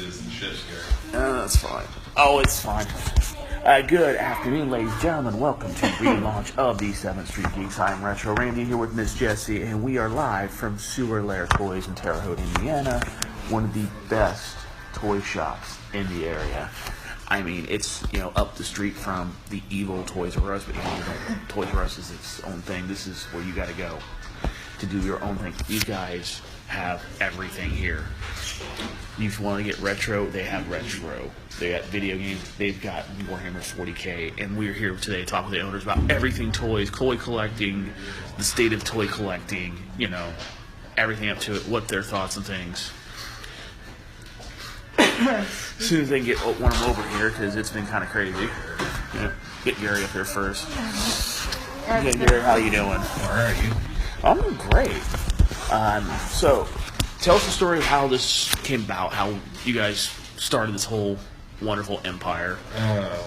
is in shit scare. That's fine. Oh, it's fine. Good afternoon, ladies and gentlemen. Welcome to the relaunch of the 7th Street Geeks. I'm Retro Randy here with Miss Jessie, and we are live from Sewer Lair Toys in Terre Haute, Indiana, one of the best toy shops in the area. I mean, it's, up the street from the evil Toys R Us, but Toys R Us is its own thing. This is where you got to go to do your own thing. These guys have everything here. You want to get retro, they have retro. They got video games, they've got Warhammer 40K, and we're here today to talk with the owners about everything toys, toy collecting, the state of toy collecting, everything up to it, what their thoughts and things. As soon as they get one of them over here, because it's been kind of crazy. Get Gary up here first. Okay, Gary, how you doing? All right, you? I'm doing great. So, tell us the story of how this came about, how you guys started this whole wonderful empire.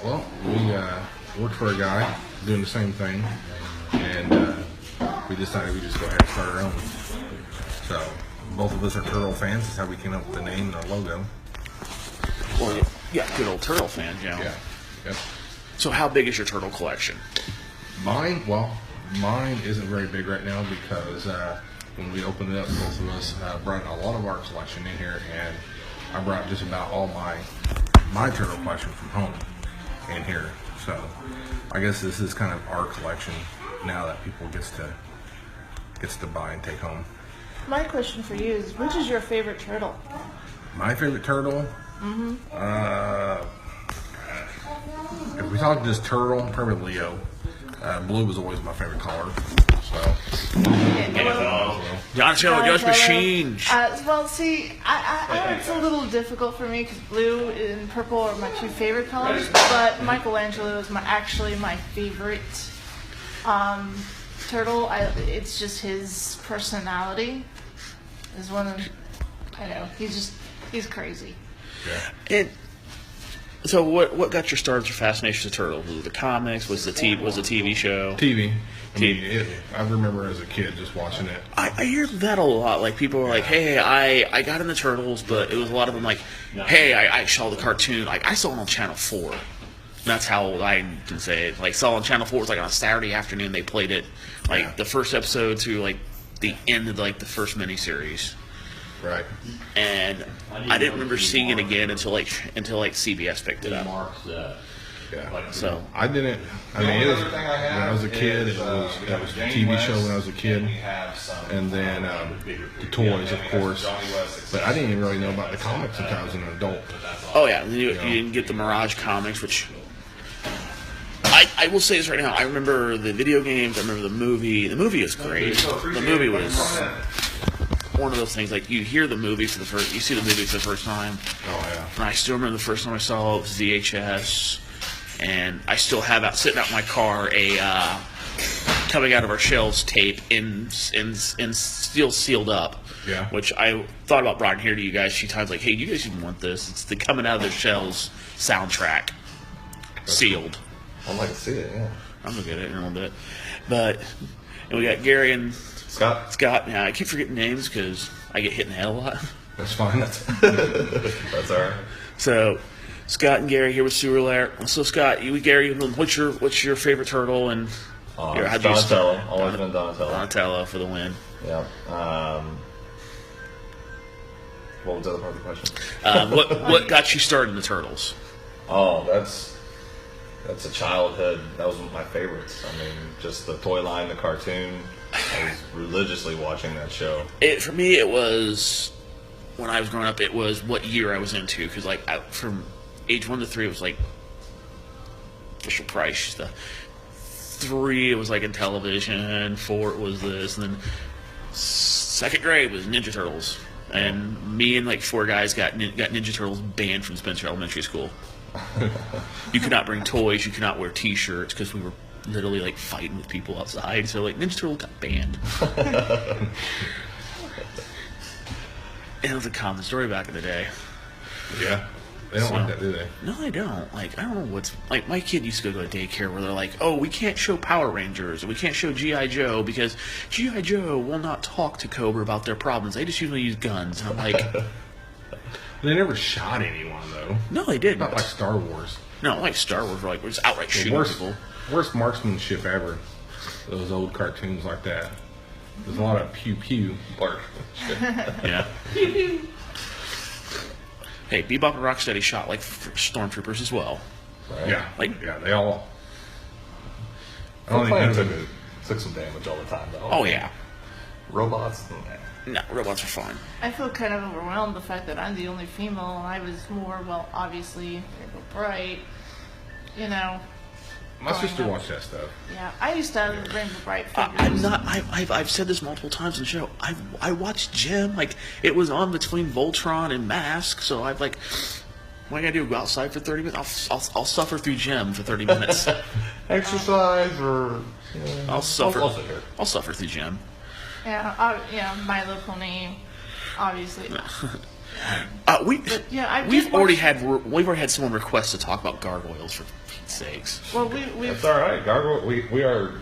Well, we worked for a guy doing the same thing, and we decided we'd just go ahead and start our own. So, both of us are Turtle fans. That's how we came up with the name and our logo. Well, yeah, good old Turtle fans, Yeah. Yep. So how big is your turtle collection? Mine isn't very big right now because when we opened it up, both of us brought a lot of our collection in here, and I brought just about all my turtle collection from home in here. So I guess this is kind of our collection now that people gets to buy and take home. My question for you is, which is your favorite turtle? My favorite turtle? If we talk just turtle, probably Leo. Blue was always my favorite color. So. John's machine. Well, see, it's a little difficult for me because blue and purple are my two favorite colors, but Michelangelo is actually my favorite turtle. It's just his personality is one of, he's crazy. Yeah. So what got your start for fascination with turtles? Was it the comics? Was the TV show? TV. I remember as a kid just watching it. I hear that a lot. Like people were like, "Hey, I got into turtles," but it was a lot of them like, "Hey, I saw the cartoon. Like I saw it on Channel 4." That's how I can say it. Like saw it on Channel 4. It was like on a Saturday afternoon. They played it, like the first episode to like the end of like the first miniseries. Right. And I didn't remember seeing it again until CBS picked it up. Yeah. So I didn't. I mean, it was when I was a kid. It was a TV show when I was a kid, and then the toys, of course. But I didn't even really know about the comics until I was an adult. Oh yeah, you didn't get the Mirage comics, which I will say this right now. I remember the video games. I remember the movie. The movie was great. The movie was one of those things, like you hear the movie you see the movie for the first time. Oh yeah. And I still remember the first time I saw it was VHS, and I still have sitting out in my car a coming out of our shelves tape in still sealed up. Yeah. Which I thought about bringing here to you guys a few times, like, hey, you guys should want this. It's the coming out of their shells soundtrack, sealed. I'd like to see it. Yeah. I'm gonna get it in a little bit, and we got Gary and Scott. Yeah, I keep forgetting names because I get hit in the head a lot. That's fine. That's all right. So, Scott and Gary here with Sewer Lair. So, Scott, Gary, what's your favorite turtle? And Donatello. Always been Donatello. Donatello for the win. Yeah. What was the other part of the question? What got you started in the turtles? Oh, that's a childhood. That was one of my favorites. I mean, just the toy line, the cartoon. I was religiously watching that show. For me, it was when I was growing up. It was what year I was into, because from age 1 to 3, it was like Fisher Price. The 3, it was like in television. 4, it was this, and then 2nd grade was Ninja Turtles. And me and like 4 guys got Ninja Turtles banned from Spencer Elementary School. You could not bring toys. You could not wear T-shirts because we were literally like fighting with people outside. So like Ninja Turtle got banned. It was a common story back in the day. Yeah. They don't like that, do they? No, they don't. Like, I don't know what's... Like, my kid used to go to a daycare where they're like, oh, we can't show Power Rangers, we can't show G.I. Joe, because G.I. Joe will not talk to Cobra about their problems. They just usually use guns. And I'm like... They never shot anyone though. No, they didn't. Not like Star Wars. No, like Star Wars, like was outright The shooting worst, people. worst marksmanship ever. Those old cartoons like that. There's a lot of pew pew. Yeah. Hey, Bebop and Rocksteady shot like stormtroopers as well. Right? Yeah, Like- yeah, they all. I The don't planes think took some damage all the time, though. Oh yeah. Robots? Nah. No, robots are fine. I feel kind of overwhelmed the fact that I'm the only female and I was more, well, obviously, Rainbow Bright, you know. my growing sister up. watched that stuff. Yeah, I used to have Rainbow Bright figures. I'm not. I've said this multiple times in the show. I watched Gem. Like it was on between Voltron and Mask. So I've like, what I gotta do? Go outside for 30 minutes? I'll suffer through Gem for 30 minutes. Exercise or... I'll suffer. Also here. I'll suffer through Gem. Yeah, Milo Pony, obviously. yeah, we've already had someone request to talk about gargoyles for Pete's sakes. Well, we've It's all right. Gargoyle. We are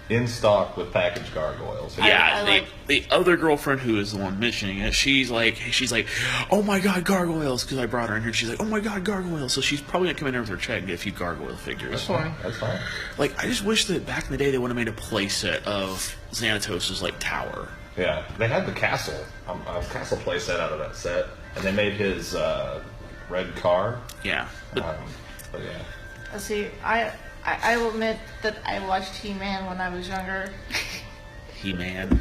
in stock with packaged gargoyles. Yeah, I like- the other girlfriend who is the one mentioning it, she's like, oh my god, gargoyles, because I brought her in here. She's like, oh my god, gargoyles. So she's probably gonna come in here with her check and get a few gargoyle figures. That's fine. That's fine. Like, I just wish that back in the day they would have made a playset of Xanatos' like tower. Yeah, they had the castle, a castle playset out of that set, and they made his red car. Yeah, but But yeah, see. I will admit that I watched He-Man when I was younger. He-Man.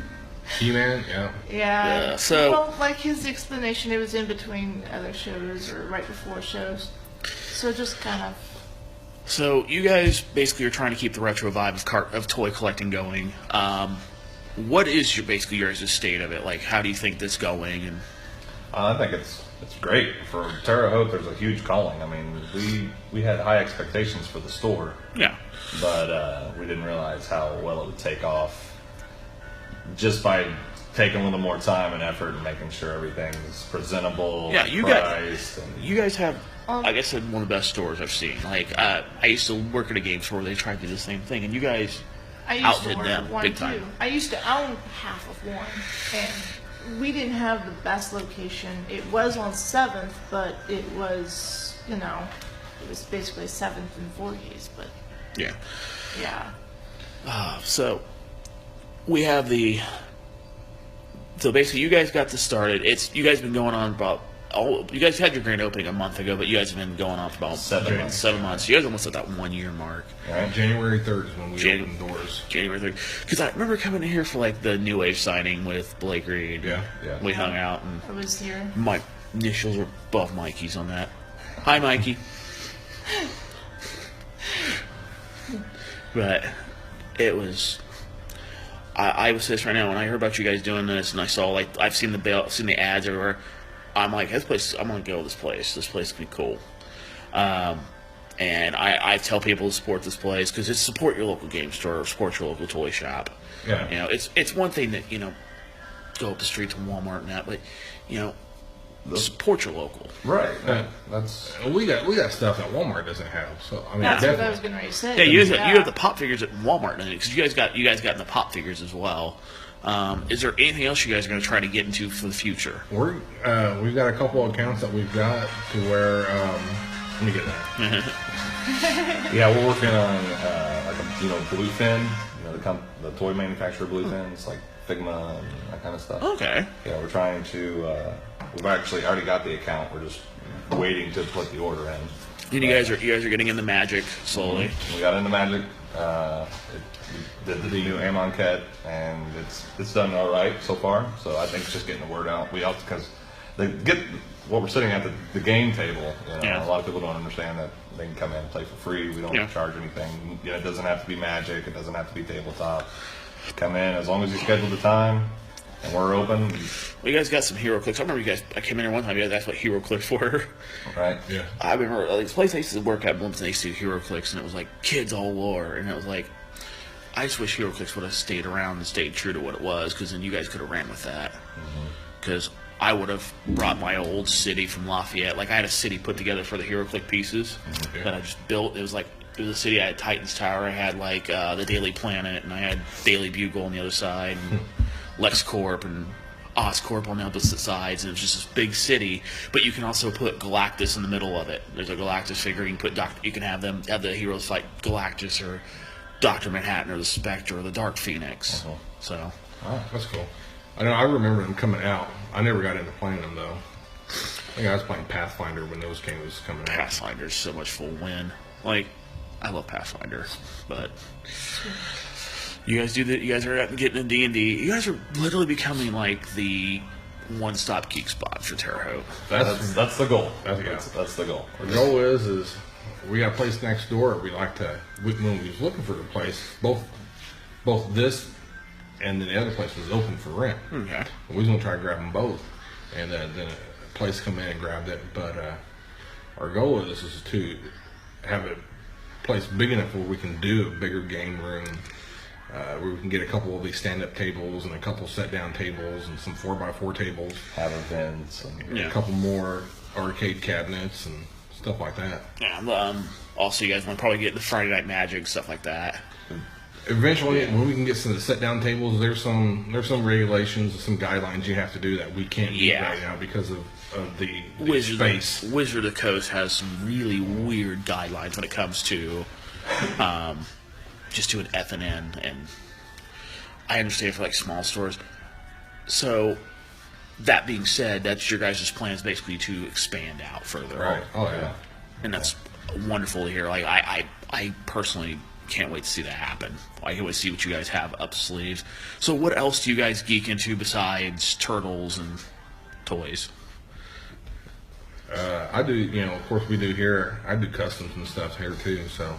He-Man, yeah. Yeah. so- well, like his explanation, it was in between other shows or right before shows, so just kind of. So you guys basically are trying to keep the retro vibe of toy collecting going. What is your state of it? Like, how do you think this going? And I think it's great for Terre Haute. There's a huge calling. I mean, we had high expectations for the store, yeah, but we didn't realize how well it would take off just by taking a little more time and effort and making sure everything's presentable. Yeah, priced, and you guys have, like I said, one of the best stores I've seen. Like, I used to work at a game store where they tried to do the same thing, and you guys I used outdid to work them at one big too. time. I used to own half of one, and we didn't have the best location. It was on 7th, but it was, it was basically 7th and Voorhees, but Yeah. yeah. So we have so basically you guys got this started. You guys been going on about you guys had your grand opening a month ago, but you guys have been going on for about 7 months. 7 months. You guys almost at that 1 year mark. Right? January 3rd is when we opened doors. January 3rd. Because I remember coming in here for like the New Wave signing with Blake Reed. Yeah. We hung out and I was here. my initials are above Mikey's on that. Hi, Mikey. But it was. I was this right now when I heard about you guys doing this, and I saw like I've seen the ads everywhere. I'm like, this place. I'm gonna go to this place. This place can be cool. And I tell people to support this place because it's support your local game store or support your local toy shop. Yeah. It's one thing that go up the street to Walmart and that, but support your local. Right. Yeah. That's We got stuff that Walmart doesn't have. So I mean, That's what I definitely. was getting ready to say. Yeah, you have the pop figures at Walmart because you guys got in the pop figures as well. Is there anything else you guys are going to try to get into for the future? We've got a couple of accounts that we've got to where let me get that. yeah. We're working on like a Bluefin, the toy manufacturer Bluefins like Figma and that kind of stuff. Okay. Yeah, we're trying to. We've actually already got the account. We're just waiting to put the order in. And you guys are getting into Magic slowly. We got into Magic. We did the new Amon Ket, and it's done all right so far. So I think it's just getting the word out. We also because they get what we're sitting at the game table. Yeah. A lot of people don't understand that they can come in and play for free. We don't charge anything. It doesn't have to be Magic. It doesn't have to be tabletop. Come in as long as you schedule the time, and we're open. Well, you guys got some hero clicks. I remember I came in here one time. You guys asked what hero clicks were. Right. Yeah. I remember this place I used to work at once, and they used to do hero clicks, and it was like kids all lore, and it was like. I just wish HeroClix would have stayed around and stayed true to what it was, because then you guys could have ran with that. Because I would have brought my old city from Lafayette. Like, I had a city put together for the HeroClix pieces that I just built. It was a city. I had Titan's Tower. I had, like, the Daily Planet, and I had Daily Bugle on the other side, and LexCorp, and Oscorp on the opposite sides, and it's just this big city. But you can also put Galactus in the middle of it. There's a Galactus figure. You can put you can have the heroes fight Galactus or Dr. Manhattan or the Spectre or the Dark Phoenix. So that's cool. I know. I remember them coming out. I never got into playing them though. I think I was playing Pathfinder when those games coming out. Pathfinder's so much full win. Like, I love Pathfinder, but you guys do that. You guys are getting in D&D. You guys are literally becoming like the one-stop geek spot for Terre Haute. That's the goal. That's the goal. Our goal is we got a place next door. We like to when we was looking for the place, both this and then the other place was open for rent. Okay. We was gonna try to grab them both, and then a place come in and grabbed it. But our goal is to have a place big enough where we can do a bigger game room, where we can get a couple of these stand-up tables and a couple set-down tables and some 4x4 tables. Have events and A couple more arcade cabinets and stuff like that. Yeah. Also, you guys want to probably get the Friday Night Magic, stuff like that. Eventually, when we can get some of the set-down tables, there's some regulations, some guidelines you have to do that we can't do right now because of the space. Wizard of the Coast has some really weird guidelines when it comes to just doing F&N, and I understand for like small stores. So that being said, that's your guys' plans basically to expand out further. Right. Oh yeah. And that's wonderful to hear. Like I personally can't wait to see that happen. I can't wait to see what you guys have up the sleeves. So what else do you guys geek into besides turtles and toys? I do, of course we do here. I do customs and stuff here too. So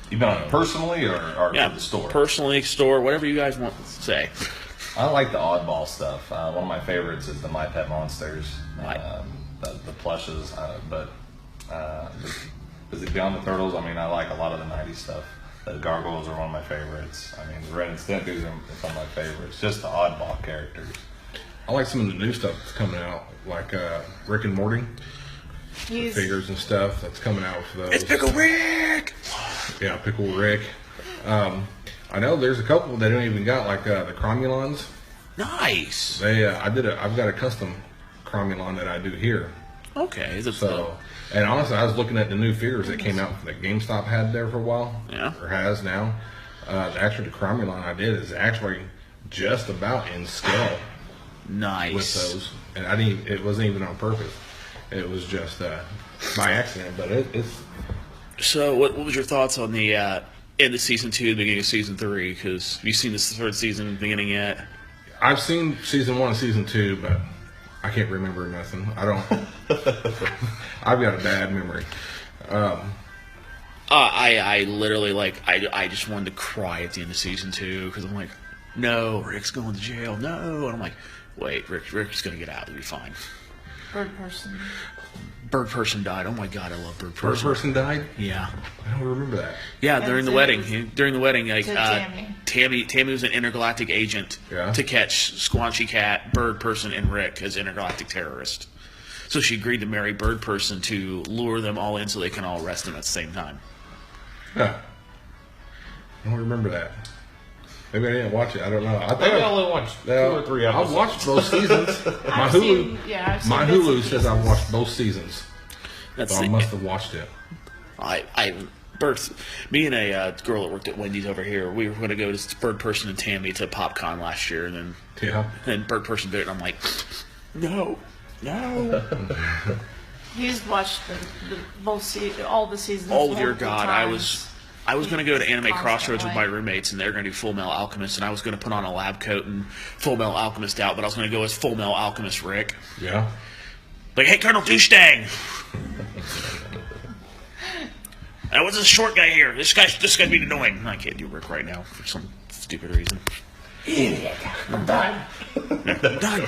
you've been on it personally or for the store? Personally, store, whatever you guys want to say. I like the oddball stuff. One of my favorites is the My Pet Monsters, the plushes. But beyond the turtles, I mean, I like a lot of the '90s stuff. The gargoyles are one of my favorites. I mean, the Ren and Stimpy's are some of my favorites. Just the oddball characters. I like some of the new stuff that's coming out, like Rick and Morty. Figures and stuff that's coming out for those. It's Pickle Rick! Yeah, Pickle Rick. I know there's a couple that don't even got, like the Cromulons. Nice. I've got a custom Cromulon that I do here. Okay. And honestly, I was looking at the new figures that came out that GameStop had there for a while. Yeah. Or has now. Actually, the Cromulon I did is actually just about in scale. Nice. With those, and it wasn't even on purpose. It was just by accident, but it's. So, what was your thoughts on the end of season 2, the beginning of season 3? Because have you seen this third season beginning yet? I've seen season 1 and season 2, but I can't remember nothing. I don't. I've got a bad memory. I literally I just wanted to cry at the end of season 2 because I'm like, no, Rick's going to jail. No, and I'm like, wait, Rick's gonna get out. It'll be fine. Bird Person died. Oh my god, I love Bird Person. Bird Person died? Yeah. I don't remember that. Yeah, during the wedding. During the wedding, like Tammy was an intergalactic agent to catch Squanchy Cat, Bird Person, and Rick as intergalactic terrorists. So she agreed to marry Bird Person to lure them all in so they can all arrest him at the same time. Yeah. I don't remember that. Maybe I didn't watch it. I don't know. I think I only watched 2 or 3 episodes. I've watched both seasons. My Hulu says I've watched both seasons. So I must have watched it. Me and a girl that worked at Wendy's over here, we were going to go to Bird Person and Tammy to PopCon last year, and then Bird Person did it, and I'm like, no. He's watched all the seasons. Oh dear God, I was going to go to Anime Crossroads with my roommates, and they're going to do Full Metal Alchemist, and I was going to put on a lab coat and Full Metal Alchemist out, but I was going to go as Full Metal Alchemist Rick. Yeah. Like, hey, Colonel Douche Dang! What's this short guy here? This guy's being annoying. I can't do Rick right now for some stupid reason. Idiot. I'm done. I'm done.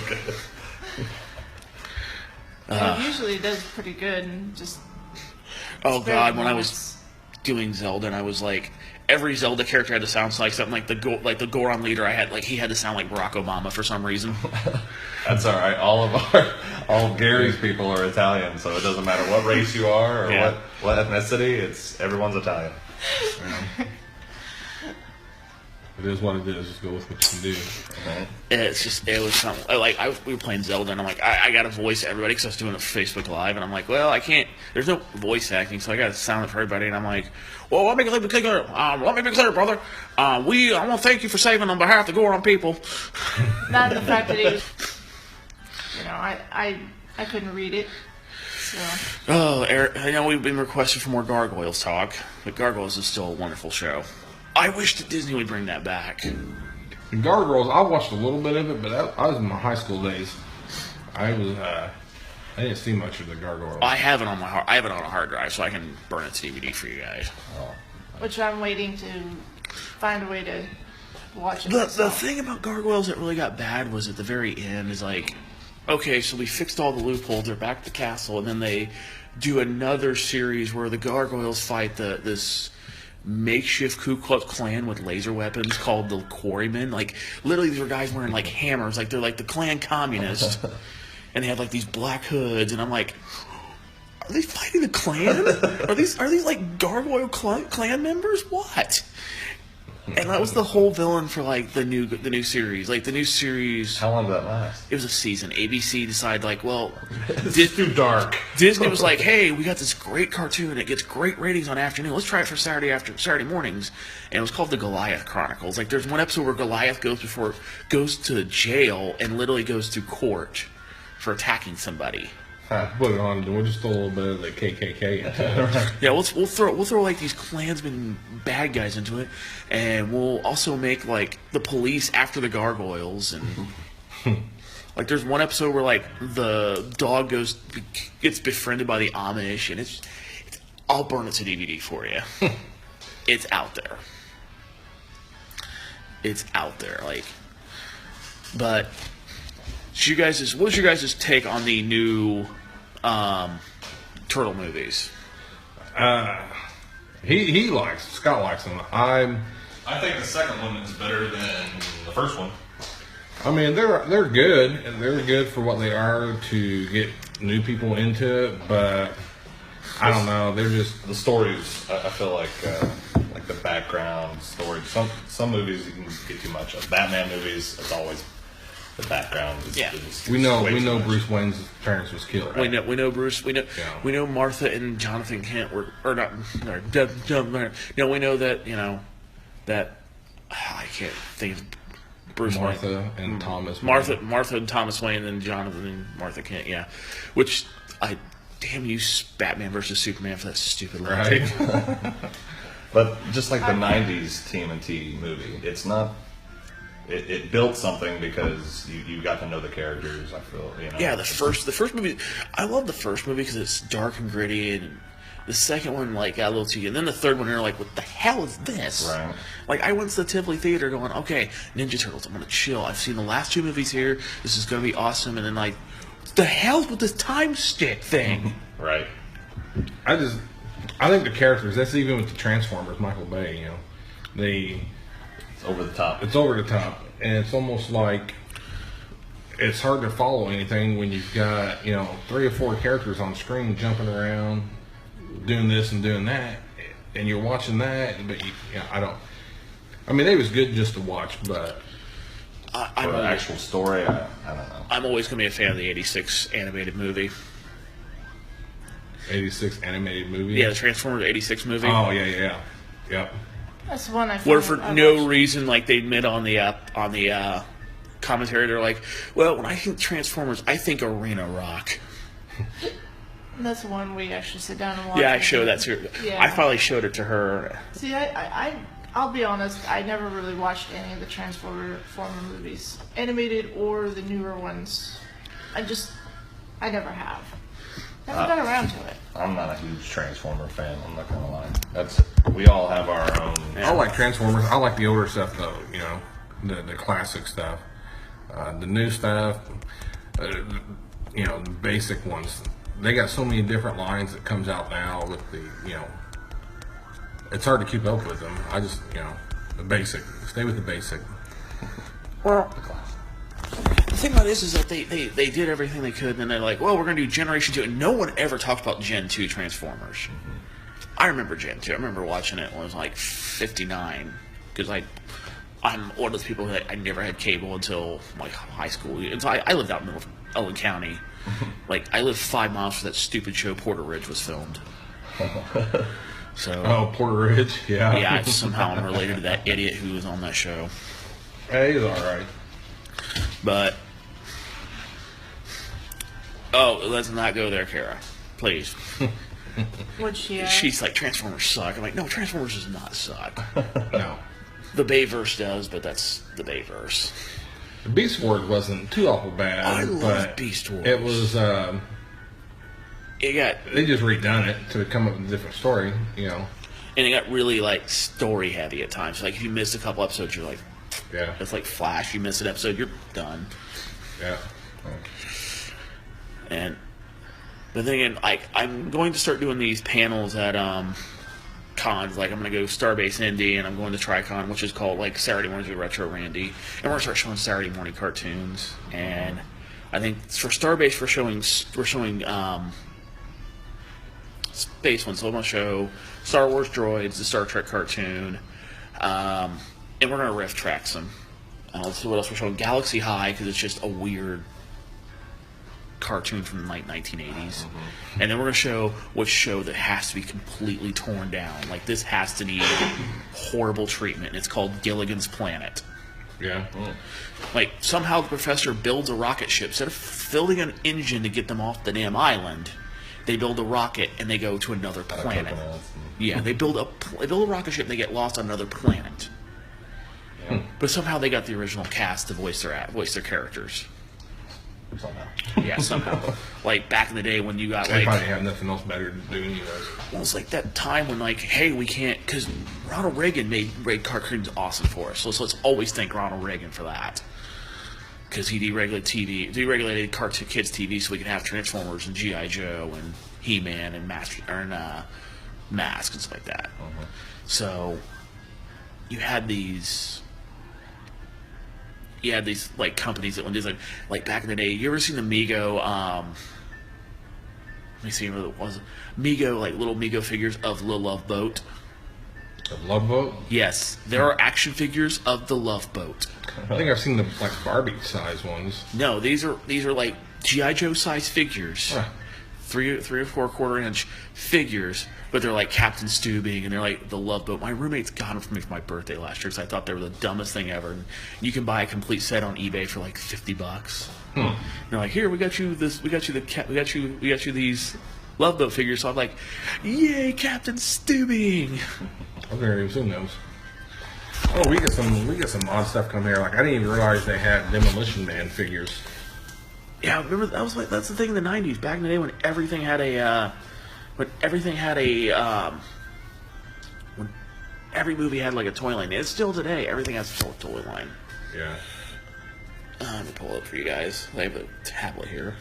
Usually it does pretty good. And just. Oh God, when I was doing Zelda, and I was like, every Zelda character had to sound like something like the Goron leader. He had to sound like Barack Obama for some reason. That's all right. All of Gary's people are Italian, so it doesn't matter what race you are or what ethnicity. Everyone's Italian. It is what it is. Just go with what you can do. It was something like we were playing Zelda, and I'm like, I got to voice everybody because I was doing it for Facebook Live, and I'm like, well, I can't. There's no voice acting, so I got to sound it for everybody, and I'm like, well, let me be clear, brother. I want to thank you for saving on behalf of the Goron people. Not the fact that he was, I couldn't read it. So. Oh, Eric, I know we've been requested for more Gargoyles talk, but Gargoyles is still a wonderful show. I wish that Disney would bring that back. The Gargoyles, I watched a little bit of it, but I was in my high school days. I didn't see much of the Gargoyles. I have it on a hard drive, so I can burn it to DVD for you guys. Which I'm waiting to find a way to watch it. The thing about Gargoyles that really got bad was at the very end is like, okay, so we fixed all the loopholes. They're back at the castle, and then they do another series where the Gargoyles fight this makeshift Ku Klux Klan with laser weapons called the Quarrymen. Like, literally, these were guys wearing like hammers, like they're like the Klan communists, and they had like these black hoods. And I'm like, are they fighting the Klan? Are these like Gargoyle Klan members? What? And that was the whole villain for like the new series. Like the new series. How long did that last? It was a season. ABC decided like, well, It's too dark. Disney was like, hey, we got this great cartoon. It gets great ratings on afternoon. Let's try it for Saturday mornings. And it was called the Goliath Chronicles. Like there's one episode where Goliath goes to jail and literally goes to court for attacking somebody. Put it on. We'll just throw a little bit of the KKK into it. Yeah, we'll throw like these Klansmen bad guys into it, and we'll also make like the police after the Gargoyles, and like there's one episode where like the dog gets befriended by the Amish, and it's I'll burn it to DVD for you. It's out there. It's out there, like, but. What's your guys' take on the new Turtle movies? Scott likes them. I think the second one is better than the first one. I mean, they're good, and they're good for what they are to get new people into it. But I don't know, they're just the stories. I feel like the background story. Some movies you can get too much of. Batman movies, it's always. The background is, Yeah. we know Bruce Wayne's parents was killed. Right? We know Bruce. We know Martha and Jonathan Kent were not. No, we know that that I can't think of Bruce Martha Wayne. and Thomas. Martha and Thomas Wayne and Jonathan and Martha Kent. Yeah, which damn you, Batman versus Superman for that stupid line. Right. But just like the '90s TMNT movie, it's not. It built something because you got to know the characters. I feel Yeah, the first movie. I love the first movie because it's dark and gritty, and the second one like got a little too. And then the third one, you're like, what the hell is this? Right. Like I went to the Tivoli Theater going, okay, Ninja Turtles. I'm gonna chill. I've seen the last two movies here. This is gonna be awesome. And then like, what the hell with this time stick thing? Right. I think the characters. That's even with the Transformers, Michael Bay. It's over the top. It's over the top, and it's almost like it's hard to follow anything when you've got 3 or 4 characters on screen jumping around, doing this and doing that, and you're watching that. But I mean, it was good just to watch, but for an actual story, I don't know. I'm always gonna be a fan of the '86 animated movie. 86 animated movie. Yeah, the Transformers '86 movie. Oh yeah. Yep. That's the one I. Where for no reason, like they admit on the commentary, they're like, "Well, when I think Transformers, I think Arena Rock." That's the one we actually sit down and watch. Yeah, I showed that to her. Yeah. I finally showed it to her. See, I'll be honest. I never really watched any of the Transformer movies, animated or the newer ones. I never have. Never got around to it. I'm not a huge Transformer fan. I'm not gonna lie. We all have our own. I like Transformers. I like the older stuff though. The classic stuff. The new stuff. The basic ones. They got so many different lines that comes out now with the it's hard to keep up with them. I just the basic. Stay with the basic. Well, the thing about this is that they did everything they could, and then they're like, well, we're going to do Generation 2, and no one ever talked about Gen 2 Transformers. I remember Gen 2. I remember watching it when it was like 59, because I I'm one of those people that I never had cable until like high school. And so I lived out in the middle of Ellen County. Like I lived 5 miles from that stupid show Porter Ridge was filmed. So Oh, Porter Ridge, yeah. yeah, somehow I'm related to that idiot who was on that show. Hey, he's all right. But oh, let's not go there, Kara. Please. What'd she ask? She's like, Transformers suck. I'm like, no, Transformers does not suck. No. The Bayverse does, but that's the Bayverse. The Beast Wars wasn't too awful bad. I love but Beast Wars. It was, It got they just redone it to come up with a different story, you know. and it got really like story heavy at times. Like if you missed a couple episodes, you're like, Yeah. it's like Flash. You miss an episode, you're done. Yeah. And but then again, like I'm going to start doing these panels at cons. Like I'm going to go Starbase Indy, and I'm going to TriCon, which is called like Saturday Mornings with Retro Randy, and we're going to start showing Saturday morning cartoons. And I think for Starbase we're showing space ones. So I'm going to show Star Wars droids, the Star Trek cartoon, and we're going to riff track some. Let's see what else we're showing. Galaxy High, because it's just a weird cartoon from the like 1980s. And then we're going to show which show that has to be completely torn down. Like this has to need horrible treatment. It's called Gilligan's Planet. Yeah. Like somehow the professor builds a rocket ship. Instead of building an engine to get them off the damn island, they build a rocket and they go to another planet. Yeah, they build a rocket ship and they get lost on another planet. But somehow they got the original cast to voice their characters. Somehow. Yeah, somehow. Like back in the day when you got They like, probably have nothing else better to do anyways. well, it's like that time when like, hey, we can't, because Ronald Reagan made cartoons awesome for us. So let's always thank Ronald Reagan for that. Because he deregulated cartoon kids TV so we could have Transformers and G.I. Joe and He-Man and Mask and stuff like that. So you had these like companies that went like back in the day. You ever seen the Mego? Let me see what it was. Mego, like little Mego figures of the Love Boat. The Love Boat? Yes, there are action figures of the Love Boat. I think I've seen the like Barbie size ones. No, these are like G.I. Joe size figures. Huh. 3 or 4/4 inch figures, but they're like Captain Steubing, and they're like the Love Boat. My roommates got them for me for my birthday last year because I thought they were the dumbest thing ever. And you can buy a complete set on eBay for like $50. And they're like, here, we got you this, we got you these Love Boat figures. So I'm like, yay, Captain Steubing! I've never even seen those. Oh, we get some odd stuff come here. Like I didn't even realize they had Demolition Man figures. Yeah, remember that's the thing in the '90s. Back in the day when everything had when every movie had like a toy line. It's still today. Everything has a toy line. Yeah. Let me pull it up for you guys. I have a tablet here.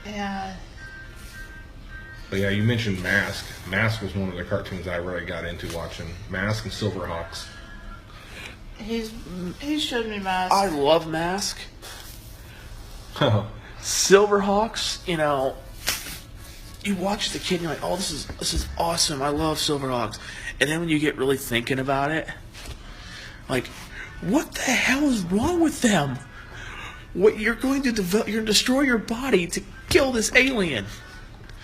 Yeah. But yeah, you mentioned Mask. Mask was one of the cartoons I really got into watching. Mask and Silverhawks. He showed me Mask. I love Mask. Silverhawks, you know, you watch the kid and you're like, oh, this is awesome. I love Silverhawks. And then when you get really thinking about it, like, what the hell is wrong with them? What you're going to develop? You're going to destroy your body to kill this alien.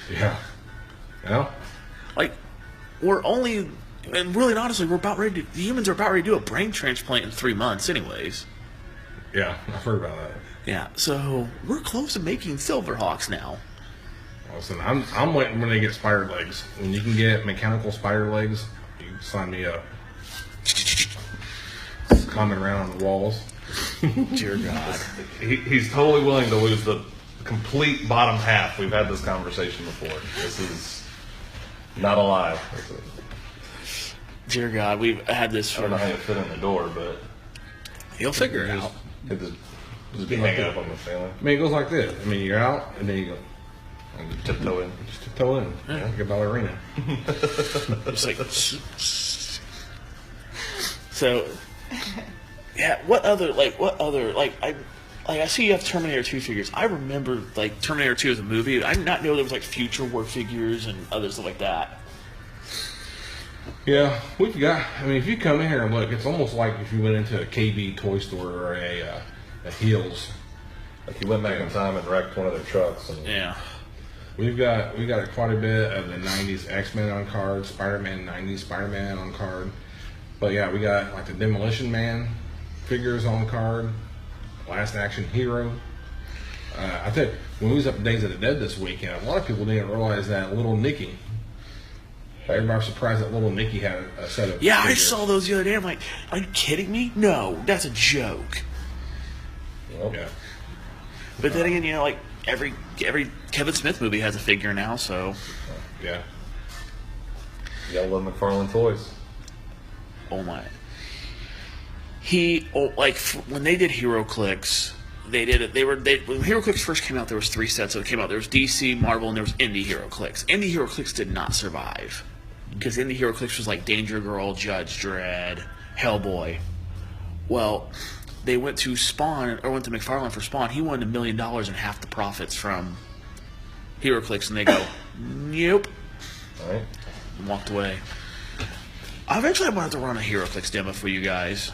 Yeah. Yeah. Like, we're only, and really and honestly, the humans are about ready to do a brain transplant in 3 months, anyways. Yeah, I've heard about that. Yeah, so we're close to making Silverhawks now. Listen, I'm waiting when they get spider legs. When you can get mechanical spider legs, you sign me up. Climbing around on the walls. Dear God. He's totally willing to lose the complete bottom half. We've had this conversation before. This is not a lie. Dear God, we've had this I for... don't know how you fit in the door, but He'll figure it out. it just be hanging up on the ceiling. I mean, it goes like this. I mean, you're out, and then you go. And you tiptoe in. Just tiptoe in. Yeah. Like a ballerina. It's like... So... Yeah, I see you have Terminator 2 figures. I remember, like, Terminator 2 as a movie. I did not know there was, like, Future War figures and other stuff like that. Yeah, we've got. I mean, if you come in here and look, it's almost like if you went into a KB toy store or a Heels. Like you went back in time and wrecked one of their trucks. And Yeah. We've got quite a bit of the '90s X-Men on card, Spider-Man '90s Spider-Man on card. But yeah, we got like the Demolition Man figures on card, Last Action Hero. I think when we was up at Days of the Dead this weekend, a lot of people didn't realize that Little Nicky. Everybody was surprised that Little Nicky had a set of. Yeah, I figures. saw those the other day. I'm like, are you kidding me? No, that's a joke. Well, Yeah. But then again, you know, like every Kevin Smith movie has a figure now, so Yeah. you gotta love McFarlane toys. oh my. When they did Hero Clicks, they did it. When Hero Clicks first came out, there was 3 sets that came out. There was DC, Marvel, and there was Indie Hero Clicks. Indie Hero Clicks did not survive because Indie Hero Clicks was like Danger Girl, Judge Dredd, Hellboy. Well, they went to McFarlane for Spawn. He wanted $1 million and half the profits from Hero Clicks, and they go, nope, All right. and walked away. Eventually, I'm going to have to run a Hero Clicks demo for you guys.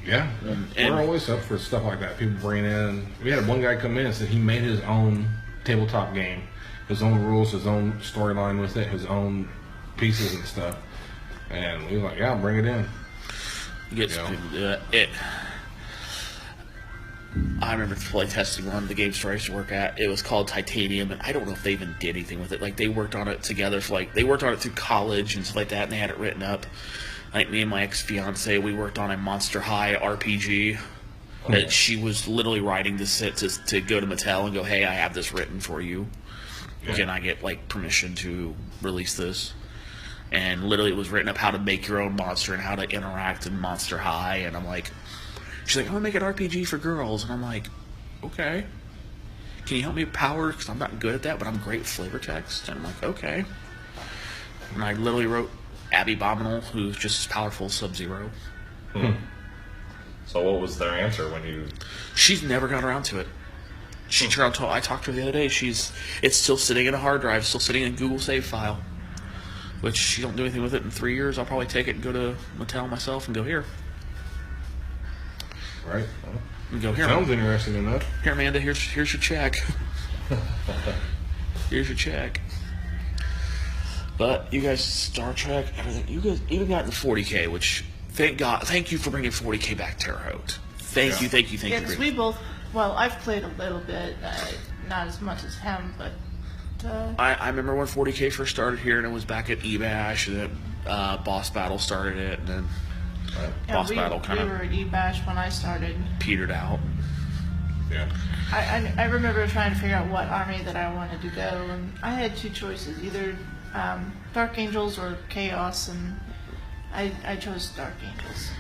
Yeah, And- we're always up for stuff like that. People bring in. We had one guy come in and said he made his own tabletop game, his own rules, his own storyline with it, his own pieces and stuff. And we were like, "Yeah, bring it in." You get some people do it. I remember play testing one of the game store I used to work at. It was called Titanium, and I don't know if they even did anything with it. Like they worked on it together they worked on it through college and stuff like that, and they had it written up. Like me and my ex-fiance, we worked on a Monster High RPG that she was literally writing to go to Mattel and go, "Hey, I have this written for you. Can I get like permission to release this?" And literally, it was written up how to make your own monster and how to interact in Monster High. And I'm like, she's like, "I'm gonna make an RPG for girls," and I'm like, "Okay. Can you help me with power? Because I'm not good at that, but I'm great with flavor text." And I'm like, "Okay." And I literally wrote Abby Abominable, who's just as powerful as Sub-Zero. So what was their answer when you? She's never got around to it. I talked to her the other day. It's still sitting in a hard drive, still sitting in a Google save file. Which she don't do anything with it in 3 years. I'll probably take it and go to Mattel myself and go here. Right? And go here. Sounds interesting enough. Here, Amanda. Here's your check. Here's your check. But you guys, Star Trek, everything. You guys even got the 40K, which thank you for bringing 40K back, Terre Haute. Thank you. Yeah, because we both, well, I've played a little bit, not as much as him, but... I remember when 40K first started here, and it was back at eBash, and then Boss Battle started it, and then Boss Battle kind we were of at eBash when I started. petered out. Yeah. I remember trying to figure out what army that I wanted to go, and I had 2 choices, either Dark Angels or Chaos, and I chose Dark Angels.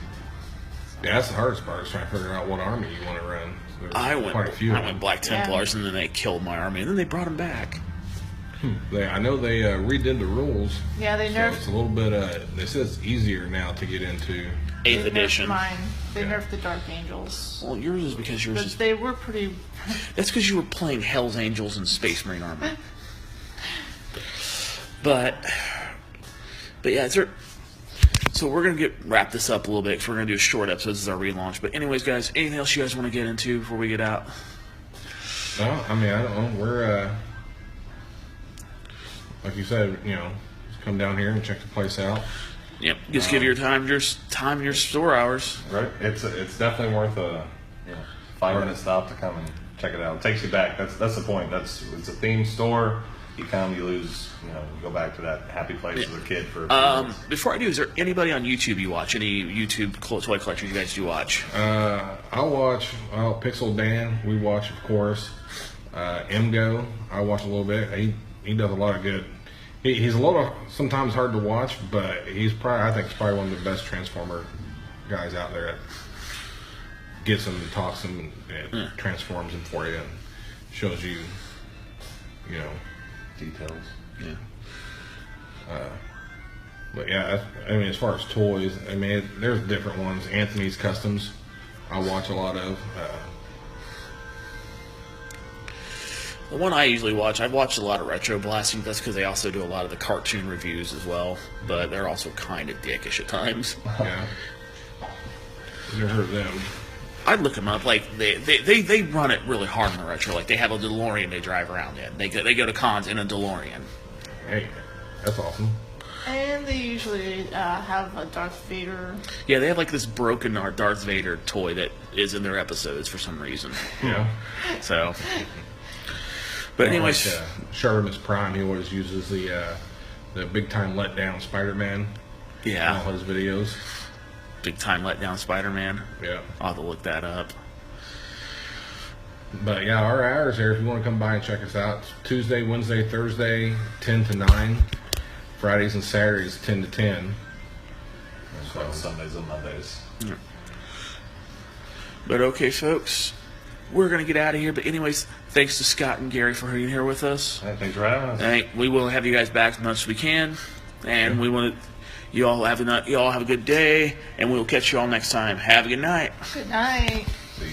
Yeah, that's the hardest part is trying to figure out what army you want to run. There's I quite a few. went Black Templars, and then they killed my army, and then they brought them back. I know they redid the rules. Yeah, they So nerfed. it's a little bit. They said it's easier now to get into. 8th they nerfed edition. Mine. They Yeah. nerfed the Dark Angels, Well, yours is because yours but is. they were pretty. That's because you were playing Hell's Angels and Space Marine armor. But yeah, so we're gonna wrap this up a little bit because we're gonna do a short episode. This is our relaunch. But anyways, guys, anything else you guys want to get into before we get out? No, I mean I don't know. We're like you said, just come down here and check the place out. Yep. Just give your your store hours. Right. It's definitely worth a 5-minute stop to come and check it out. It takes you back. That's the point. It's a themed store. You come, you lose. You go back to that happy place as a kid for. Before I do, is there anybody on YouTube you watch? Any YouTube toy collectors you guys do watch? I'll watch Pixel Dan. We watch, of course. MGO. I watch a little bit. He does a lot of good. He's a little sometimes hard to watch, but I think he's probably one of the best Transformer guys out there. That gets them, talks them, and transforms them for you, and shows you, details. Yeah. But yeah, I mean, as far as toys, I mean, there's different ones. Anthony's Customs, I watch a lot of. The one I usually watch, I've watched a lot of Retro Blasting. That's because they also do a lot of the cartoon reviews as well. But they're also kind of dickish at times. Yeah. Never heard of them. I'd look them up. Like they run it really hard in the retro. Like they have a DeLorean they drive around in. They go to cons in a DeLorean. Hey, that's awesome. And they usually have a Darth Vader. Yeah, they have like this broken Darth Vader toy that is in their episodes for some reason. Yeah. So, but anyways, like, Shartimus Prime, he always uses the big time letdown Spider-Man. In yeah, all his videos. big time letdown Spider-Man. Yeah. I'll have to look that up. But yeah, our hours here, if you want to come by and check us out, it's Tuesday, Wednesday, Thursday, 10 to 9. Fridays and Saturdays, 10 to 10. So Sundays and Mondays. But okay, folks, we're gonna get out of here. But anyways, thanks to Scott and Gary for being here with us. Hey, thanks for having us. Hey, we will have you guys back as much as we can, and we want you all have a good day, and we'll catch you all next time. Have a good night. Good night. See ya.